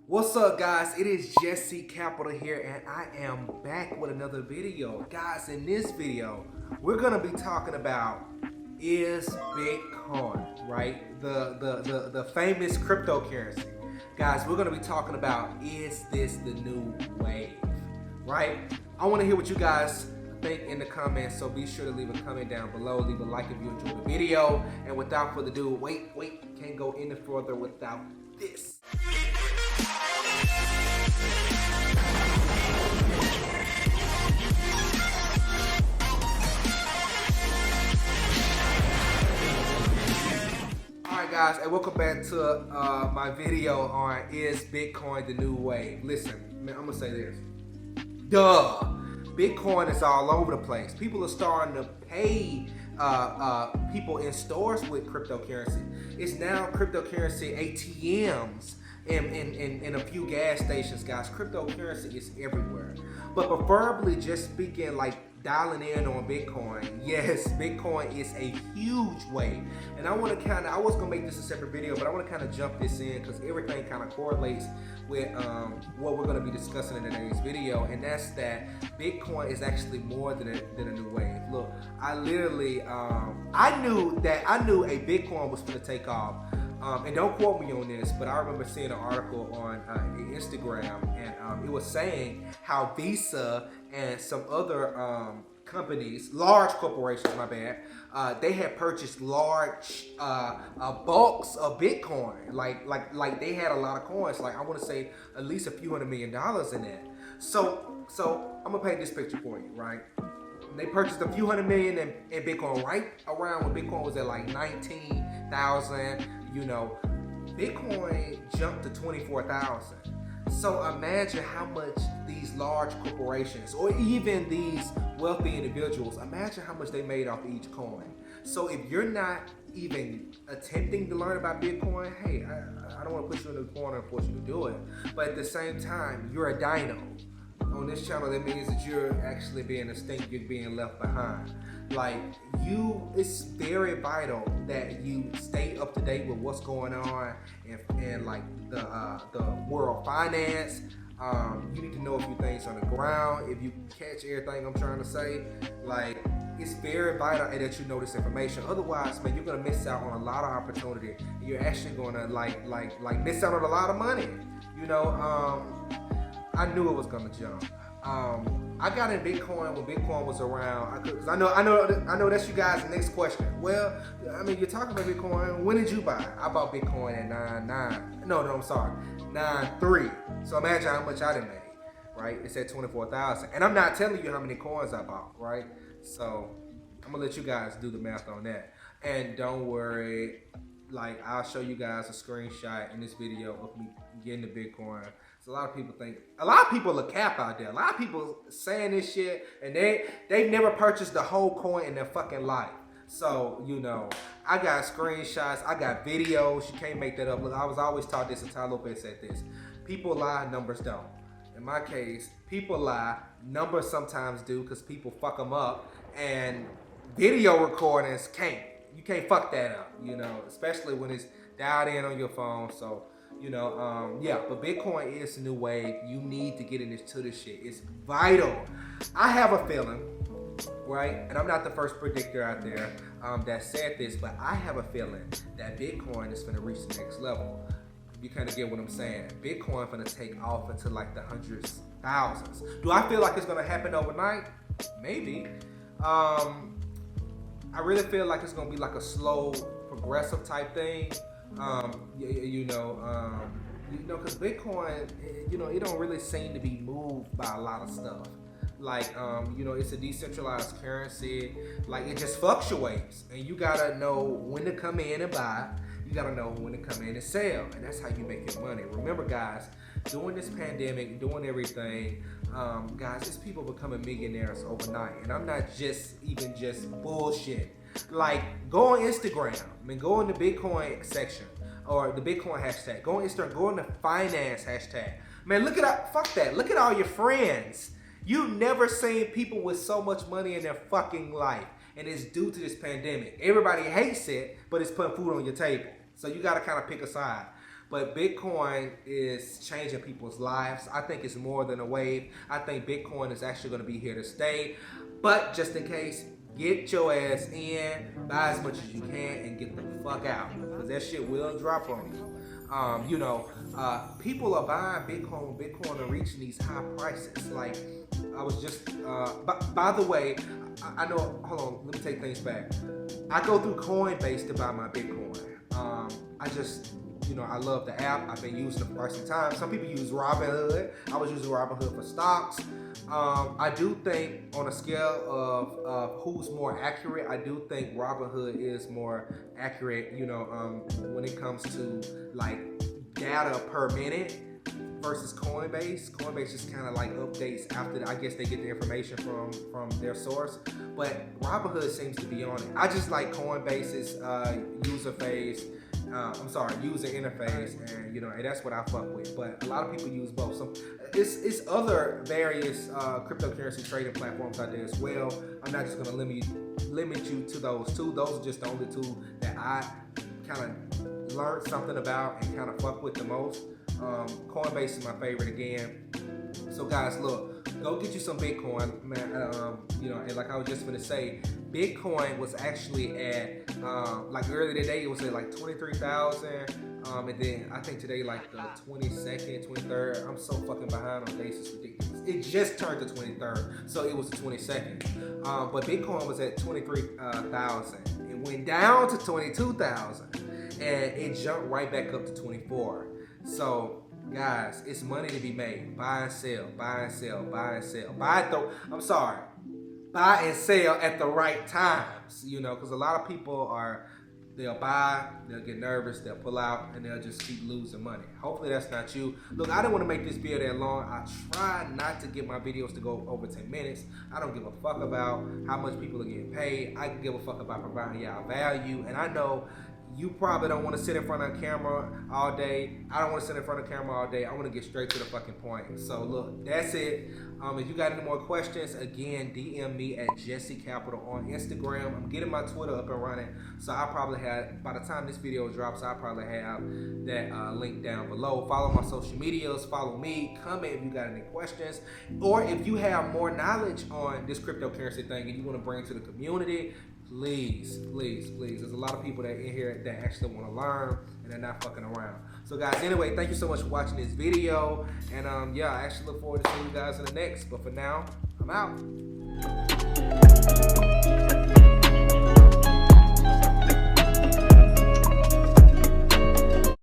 What's up, guys? It is Jesse Capital here, and I am back with another video. Guys, in this video, we're gonna be talking about is Bitcoin, right? The famous cryptocurrency. Guys, we're gonna be talking about is this the new wave, right? I want to hear what you guys think in the comments, so be sure to leave a comment down below, leave a like if you enjoyed the video, and without further ado, wait, can't go any further without this. Alright guys, and welcome back to my video on is Bitcoin the new wave. Listen, man, I'm gonna say this. Duh! Bitcoin is all over the place. People are starting to pay people in stores with cryptocurrency. It's now cryptocurrency ATMs in a few gas stations, guys. Cryptocurrency is everywhere. But preferably just speaking, like dialing in on Bitcoin. Yes, Bitcoin is a huge wave. And I want to I was going to make this a separate video, but I want to kind of jump this in because everything kind of correlates with what we're going to be discussing in today's video. And that's that Bitcoin is actually more than a new wave. Look, I literally, I knew a Bitcoin was going to take off. And don't quote me on this, but I remember seeing an article on Instagram, and it was saying how Visa and some other companies, large corporations, my bad, they had purchased large bulks of Bitcoin. Like they had a lot of coins. Like I want to say at least a few $100 million in that. So I'm gonna paint this picture for you, right? They purchased a few $100 million in Bitcoin right around when Bitcoin was at like 19,000. You know, Bitcoin jumped to 24,000. So imagine how much these large corporations or even these wealthy individuals, imagine how much they made off each coin. So if you're not even attempting to learn about Bitcoin, hey, I don't want to push you in the corner and force you to do it. But at the same time, you're a dino. On this channel, that means that you're actually being extinct, you're being left behind. Like it's very vital that you stay up to date with what's going on and like the world finance. You need to know a few things on the ground. If you catch everything I'm trying to say, like it's very vital that you know this information. Otherwise, man, you're gonna miss out on a lot of opportunity. You're actually gonna like miss out on a lot of money. You know, I knew it was gonna jump. I got in Bitcoin when Bitcoin was around. Cause I know that's you guys' next question. Well, I mean, you're talking about Bitcoin. When did you buy? I bought Bitcoin at 9.9. No, I'm sorry, 9.3. So imagine how much I done made, right? It's at 24,000, and I'm not telling you how many coins I bought, right? So I'm gonna let you guys do the math on that. And don't worry, like I'll show you guys a screenshot in this video of me getting the Bitcoin. So a lot of people are cap out there. A lot of people saying this shit and they've never purchased the whole coin in their fucking life. So, you know, I got screenshots, I got videos. You can't make that up. Look, I was always taught this, and Ty Lopez said this. People lie, numbers don't. In my case, people lie, numbers sometimes do because people fuck them up, and video recordings can't. You can't fuck that up, you know, especially when it's dialed in on your phone. So, you know, yeah, but Bitcoin is the new wave. You need to get into this shit. It's vital. I have a feeling, right, and I'm not the first predictor out there that said this, but I have a feeling that Bitcoin is going to reach the next level. You kind of get what I'm saying. Bitcoin going to take off into like the hundreds, thousands. Do I feel like it's going to happen overnight? Maybe. I really feel like it's going to be like a slow, progressive type thing. You know, because Bitcoin, you know, it don't really seem to be moved by a lot of stuff. Like, you know, it's a decentralized currency. Like, it just fluctuates, and you gotta know when to come in and buy. You gotta know when to come in and sell, and that's how you make your money. Remember, guys, during this pandemic, doing everything, guys, it's people becoming millionaires overnight, and I'm not just bullshit. Like, go on Instagram, I mean, go in the Bitcoin section or the Bitcoin hashtag. Go on Instagram, go on the finance hashtag. Man, look at all your friends. You've never seen people with so much money in their fucking life, and it's due to this pandemic. Everybody hates it, but it's putting food on your table. So you gotta kind of pick a side. But Bitcoin is changing people's lives. I think it's more than a wave. I think Bitcoin is actually going to be here to stay. But just in case, get your ass in, buy as much as you can, and get the fuck out, because that shit will drop on you. People are buying Bitcoin when Bitcoin are reaching these high prices. Like, I was just, by the way, I know, hold on, let me take things back. I go through Coinbase to buy my Bitcoin. I love the app. I've been using it for quite some time. Some people use Robinhood. I was using Robinhood for stocks. I do think on a scale of who's more accurate, I do think Robinhood is more accurate, when it comes to like data per minute versus Coinbase. Coinbase just kind of like updates after, I guess they get the information from their source. But Robinhood seems to be on it. I just like Coinbase's user interface, and that's what I fuck with. But a lot of people use both. So it's other various cryptocurrency trading platforms out there as well. I'm not just gonna limit you to those two. Those are just the only two that I kind of learned something about and kind of fuck with the most. Coinbase is my favorite again. So guys, look, go get you some Bitcoin, man. And like I was just gonna say, Bitcoin was actually at like earlier today, it was at like 23,000. And then I think today like the 22nd, 23rd. I'm so fucking behind on days, it's ridiculous. It just turned the 23rd, so it was the 22nd. But Bitcoin was at 23,000. It went down to 22,000, and it jumped right back up to 24. So guys, it's money to be made. Buy and sell, buy and sell, buy and sell. Buy and sell at the right times, because a lot of people they'll buy, they'll get nervous, they'll pull out, and they'll just keep losing money. Hopefully that's not you. Look, I didn't want to make this video that long. I try not to get my videos to go over 10 minutes. I don't give a fuck about how much people are getting paid. I can give a fuck about providing y'all value, and I know you probably don't want to sit in front of a camera all day. I don't want to sit in front of a camera all day. I want to get straight to the fucking point. So look, that's it. If you got any more questions, again, DM me at jessecapital on Instagram. I'm getting my Twitter up and running. So I'll probably have, by the time this video drops, I'll probably have that link down below. Follow my social medias, follow me, comment if you got any questions. Or if you have more knowledge on this cryptocurrency thing and you want to bring it to the community, please. There's a lot of people that in here that actually want to learn and they're not fucking around. So guys, anyway, thank you so much for watching this video. And I actually look forward to seeing you guys in the next. But for now, I'm out.